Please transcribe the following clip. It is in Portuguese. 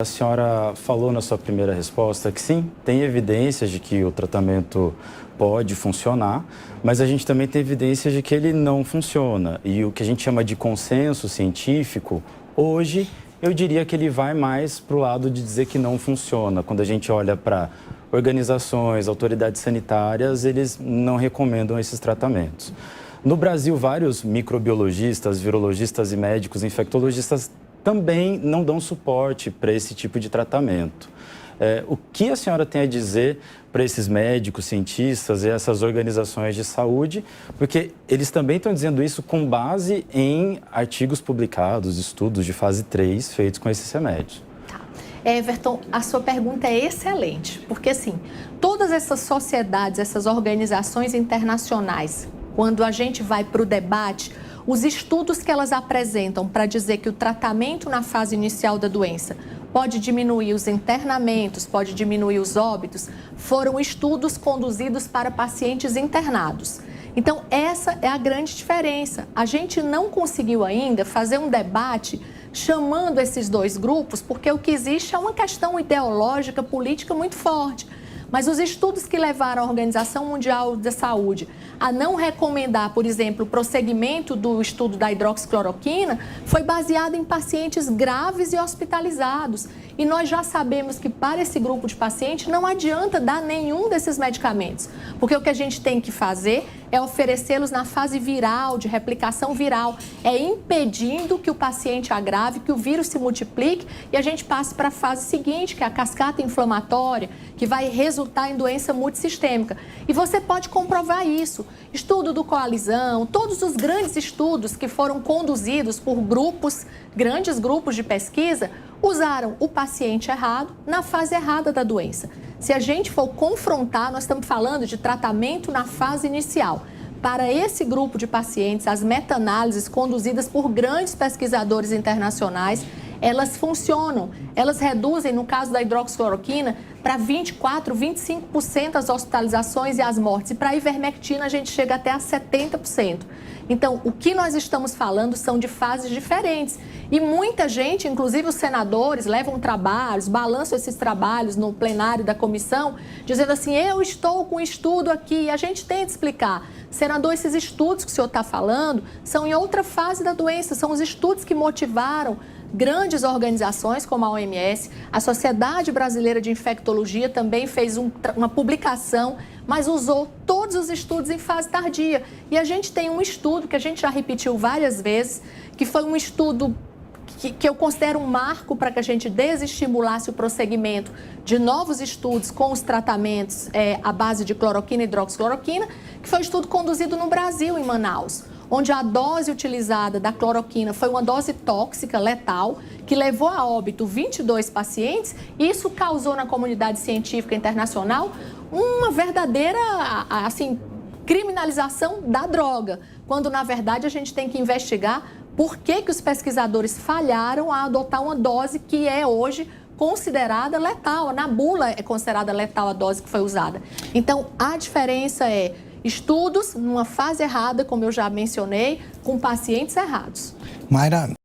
A senhora falou na sua primeira resposta que sim, tem evidências de que o tratamento pode funcionar, mas a gente também tem evidências de que ele não funciona. E o que a gente chama de consenso científico, hoje, eu diria que ele vai mais para o lado de dizer que não funciona. Quando a gente olha para organizações, autoridades sanitárias, eles não recomendam esses tratamentos. No Brasil, vários microbiologistas, virologistas e médicos infectologistas também não dão suporte para esse tipo de tratamento. O que a senhora tem a dizer para esses médicos, cientistas e essas organizações de saúde? Porque eles também estão dizendo isso com base em artigos publicados, estudos de fase 3 feitos com esses remédios. Everton, a sua pergunta é excelente, porque assim, todas essas sociedades, essas organizações internacionais, quando a gente vai para o debate, os estudos que elas apresentam para dizer que o tratamento na fase inicial da doença pode diminuir os internamentos, pode diminuir os óbitos, foram estudos conduzidos para pacientes internados. Então, essa é a grande diferença. A gente não conseguiu ainda fazer um debate chamando esses dois grupos, porque o que existe é uma questão ideológica, política muito forte. Mas os estudos que levaram a Organização Mundial da Saúde a não recomendar, por exemplo, o prosseguimento do estudo da hidroxicloroquina foi baseado em pacientes graves e hospitalizados. E nós já sabemos que para esse grupo de pacientes não adianta dar nenhum desses medicamentos, porque o que a gente tem que fazer é oferecê-los na fase viral, de replicação viral, é impedindo que o paciente agrave, que o vírus se multiplique e a gente passe para a fase seguinte, que é a cascata inflamatória, que vai resultar em doença multissistêmica. E você pode comprovar isso. Estudo do Coalizão, todos os grandes estudos que foram conduzidos por grupos, grandes grupos de pesquisa, usaram o paciente errado na fase errada da doença. Se a gente for confrontar, nós estamos falando de tratamento na fase inicial. Para esse grupo de pacientes, as meta-análises conduzidas por grandes pesquisadores internacionais, elas funcionam. Elas reduzem, no caso da hidroxicloroquina, para 24%, 25% as hospitalizações e as mortes. E para a ivermectina, a gente chega até a 70%. Então, o que nós estamos falando são de fases diferentes. E muita gente, inclusive os senadores, levam trabalhos, balançam esses trabalhos no plenário da comissão, dizendo assim, eu estou com um estudo aqui. E a gente tem de explicar, senador, esses estudos que o senhor está falando são em outra fase da doença, são os estudos que motivaram grandes organizações como a OMS, a Sociedade Brasileira de Infectologia também fez uma publicação, mas usou todos os estudos em fase tardia. E a gente tem um estudo que a gente já repetiu várias vezes, que foi um estudo que eu considero um marco para que a gente desestimulasse o prosseguimento de novos estudos com os tratamentos à base de cloroquina e hidroxicloroquina, que foi um estudo conduzido no Brasil, em Manaus, onde a dose utilizada da cloroquina foi uma dose tóxica, letal, que levou a óbito 22 pacientes. Isso causou na comunidade científica internacional uma verdadeira, assim, criminalização da droga, quando, na verdade, a gente tem que investigar por que os pesquisadores falharam a adotar uma dose que é hoje considerada letal. Na bula é considerada letal a dose que foi usada. Então, a diferença é estudos numa fase errada, como eu já mencionei, com pacientes errados. Mayra,